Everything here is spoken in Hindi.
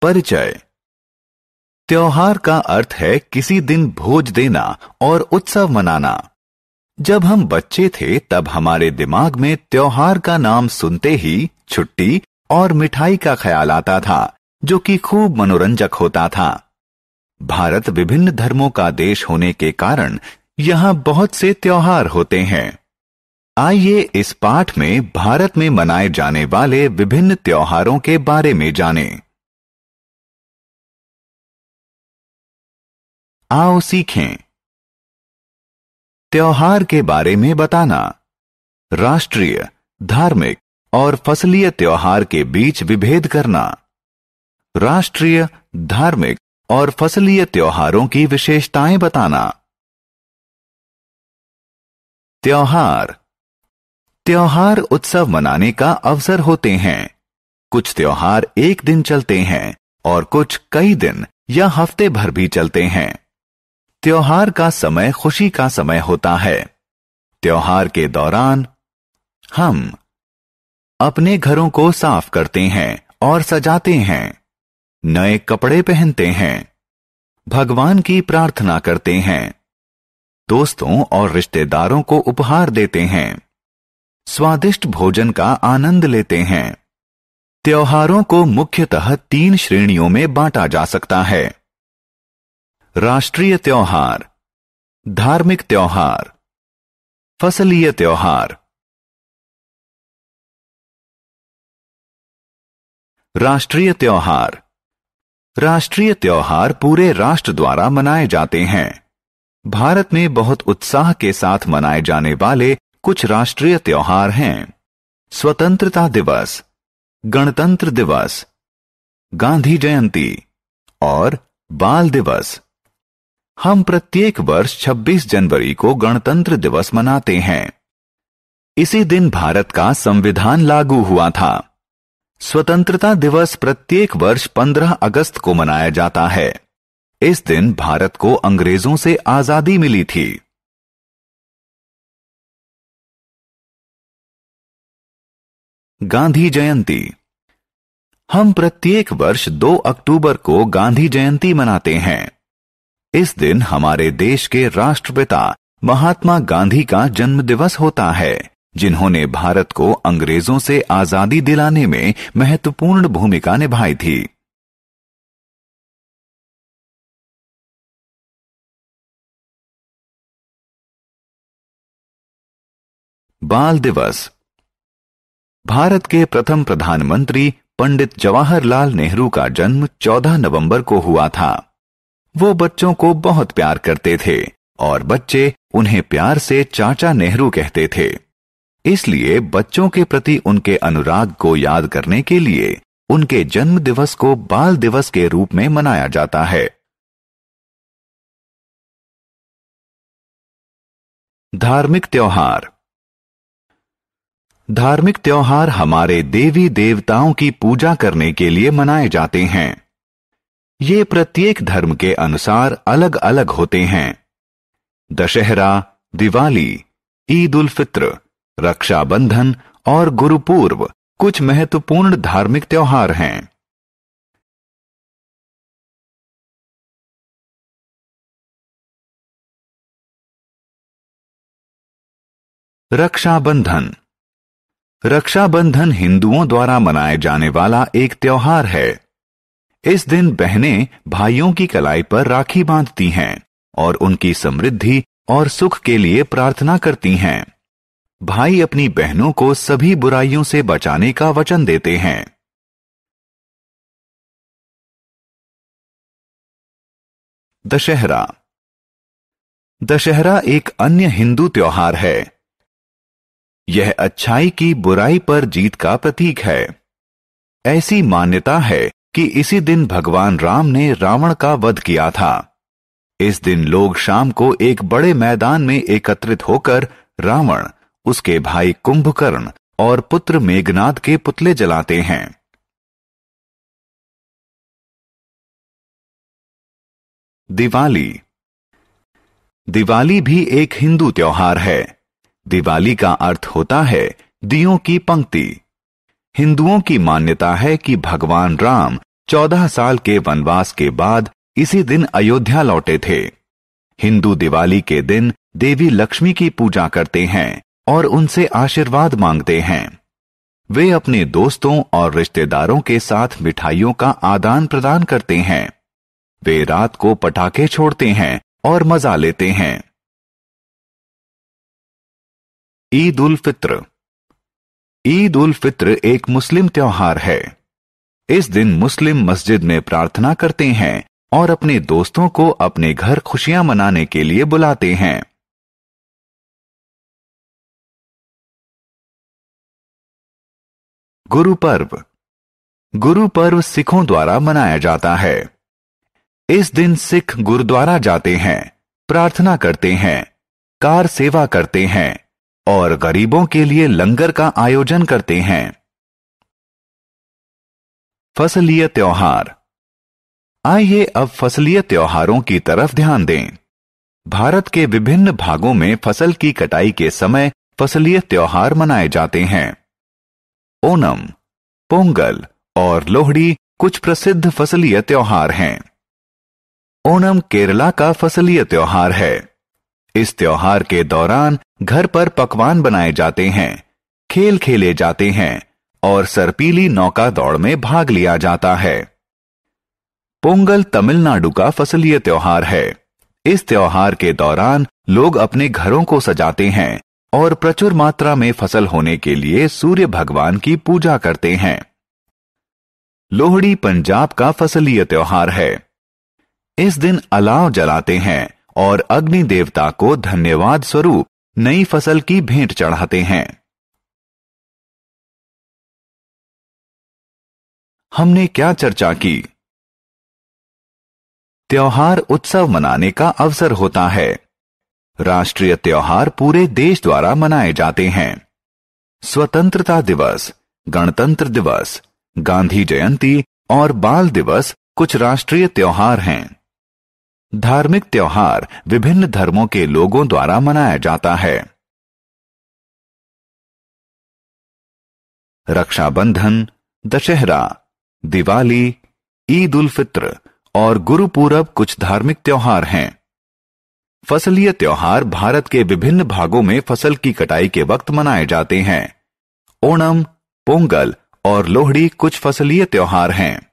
परिचय। त्योहार का अर्थ है किसी दिन भोज देना और उत्सव मनाना। जब हम बच्चे थे तब हमारे दिमाग में त्योहार का नाम सुनते ही छुट्टी और मिठाई का ख्याल आता था, जो कि खूब मनोरंजक होता था। भारत विभिन्न धर्मों का देश होने के कारण यहाँ बहुत से त्योहार होते हैं। आइए इस पाठ में भारत में मनाए जाने वाले विभिन्न त्योहारों के बारे में जानें। आओ सीखें। त्योहार के बारे में बताना। राष्ट्रीय, धार्मिक और फसलीय त्योहार के बीच विभेद करना। राष्ट्रीय, धार्मिक और फसलीय त्योहारों की विशेषताएं बताना। त्योहार। त्योहार उत्सव मनाने का अवसर होते हैं। कुछ त्योहार एक दिन चलते हैं और कुछ कई दिन या हफ्ते भर भी चलते हैं। त्योहार का समय खुशी का समय होता है। त्योहार के दौरान हम अपने घरों को साफ करते हैं और सजाते हैं, नए कपड़े पहनते हैं, भगवान की प्रार्थना करते हैं, दोस्तों और रिश्तेदारों को उपहार देते हैं, स्वादिष्ट भोजन का आनंद लेते हैं। त्योहारों को मुख्यतः 3 श्रेणियों में बांटा जा सकता है। राष्ट्रीय त्योहार, धार्मिक त्योहार, फसलीय त्योहार। राष्ट्रीय त्योहार। राष्ट्रीय त्योहार पूरे राष्ट्र द्वारा मनाए जाते हैं। भारत में बहुत उत्साह के साथ मनाए जाने वाले कुछ राष्ट्रीय त्योहार हैं। स्वतंत्रता दिवस, गणतंत्र दिवस, गांधी जयंती और बाल दिवस। हम प्रत्येक वर्ष 26 जनवरी को गणतंत्र दिवस मनाते हैं। इसी दिन भारत का संविधान लागू हुआ था। स्वतंत्रता दिवस प्रत्येक वर्ष 15 अगस्त को मनाया जाता है। इस दिन भारत को अंग्रेजों से आजादी मिली थी। गांधी जयंती। हम प्रत्येक वर्ष 2 अक्टूबर को गांधी जयंती मनाते हैं। इस दिन हमारे देश के राष्ट्रपिता महात्मा गांधी का जन्म दिवस होता है, जिन्होंने भारत को अंग्रेजों से आजादी दिलाने में महत्वपूर्ण भूमिका निभाई थी। बाल दिवस। भारत के प्रथम प्रधानमंत्री पंडित जवाहरलाल नेहरू का जन्म 14 नवंबर को हुआ था। वो बच्चों को बहुत प्यार करते थे और बच्चे उन्हें प्यार से चाचा नेहरू कहते थे। इसलिए बच्चों के प्रति उनके अनुराग को याद करने के लिए उनके जन्म दिवस को बाल दिवस के रूप में मनाया जाता है। धार्मिक त्योहार। धार्मिक त्योहार हमारे देवी देवताओं की पूजा करने के लिए मनाए जाते हैं। ये प्रत्येक धर्म के अनुसार अलग अलग होते हैं। दशहरा, दिवाली, ईद उल फित्र, रक्षाबंधन और गुरुपूर्व कुछ महत्वपूर्ण धार्मिक त्योहार हैं। रक्षाबंधन। रक्षाबंधन हिंदुओं द्वारा मनाए जाने वाला एक त्योहार है। इस दिन बहनें भाइयों की कलाई पर राखी बांधती हैं और उनकी समृद्धि और सुख के लिए प्रार्थना करती हैं। भाई अपनी बहनों को सभी बुराइयों से बचाने का वचन देते हैं। दशहरा। दशहरा एक अन्य हिंदू त्योहार है। यह अच्छाई की बुराई पर जीत का प्रतीक है। ऐसी मान्यता है कि इसी दिन भगवान राम ने रावण का वध किया था। इस दिन लोग शाम को एक बड़े मैदान में एकत्रित होकर रावण, उसके भाई कुंभकर्ण और पुत्र मेघनाद के पुतले जलाते हैं। दिवाली। दिवाली भी एक हिंदू त्योहार है। दिवाली का अर्थ होता है दियों की पंक्ति। हिंदुओं की मान्यता है कि भगवान राम 14 साल के वनवास के बाद इसी दिन अयोध्या लौटे थे। हिंदू दिवाली के दिन देवी लक्ष्मी की पूजा करते हैं और उनसे आशीर्वाद मांगते हैं। वे अपने दोस्तों और रिश्तेदारों के साथ मिठाइयों का आदान प्रदान करते हैं। वे रात को पटाखे छोड़ते हैं और मजा लेते हैं। ईद उल फित्र। ईद उल फित्र एक मुस्लिम त्योहार है। इस दिन मुस्लिम मस्जिद में प्रार्थना करते हैं और अपने दोस्तों को अपने घर खुशियां मनाने के लिए बुलाते हैं। गुरु पर्व। गुरु पर्व सिखों द्वारा मनाया जाता है। इस दिन सिख गुरुद्वारा जाते हैं, प्रार्थना करते हैं, कार सेवा करते हैं और गरीबों के लिए लंगर का आयोजन करते हैं। फसलीय त्योहार। आइए अब फसलीय त्योहारों की तरफ ध्यान दें। भारत के विभिन्न भागों में फसल की कटाई के समय फसलीय त्योहार मनाए जाते हैं। ओणम, पोंगल और लोहड़ी कुछ प्रसिद्ध फसलीय त्योहार हैं। ओणम केरला का फसलीय त्योहार है। इस त्योहार के दौरान घर पर पकवान बनाए जाते हैं, खेल खेले जाते हैं और सरपीली नौका दौड़ में भाग लिया जाता है। पोंगल तमिलनाडु का फसलीय त्योहार है। इस त्योहार के दौरान लोग अपने घरों को सजाते हैं और प्रचुर मात्रा में फसल होने के लिए सूर्य भगवान की पूजा करते हैं। लोहड़ी पंजाब का फसलीय त्योहार है। इस दिन अलाव जलाते हैं और अग्नि देवता को धन्यवाद स्वरूप नई फसल की भेंट चढ़ाते हैं। हमने क्या चर्चा की? त्योहार उत्सव मनाने का अवसर होता है। राष्ट्रीय त्योहार पूरे देश द्वारा मनाए जाते हैं। स्वतंत्रता दिवस, गणतंत्र दिवस, गांधी जयंती और बाल दिवस कुछ राष्ट्रीय त्योहार हैं। धार्मिक त्योहार विभिन्न धर्मों के लोगों द्वारा मनाया जाता है। रक्षाबंधन, दशहरा, दिवाली, ईद उल फित्र और गुरुपूरब कुछ धार्मिक त्योहार हैं। फसलीय त्योहार भारत के विभिन्न भागों में फसल की कटाई के वक्त मनाए जाते हैं। ओणम, पोंगल और लोहड़ी कुछ फसलीय त्योहार हैं।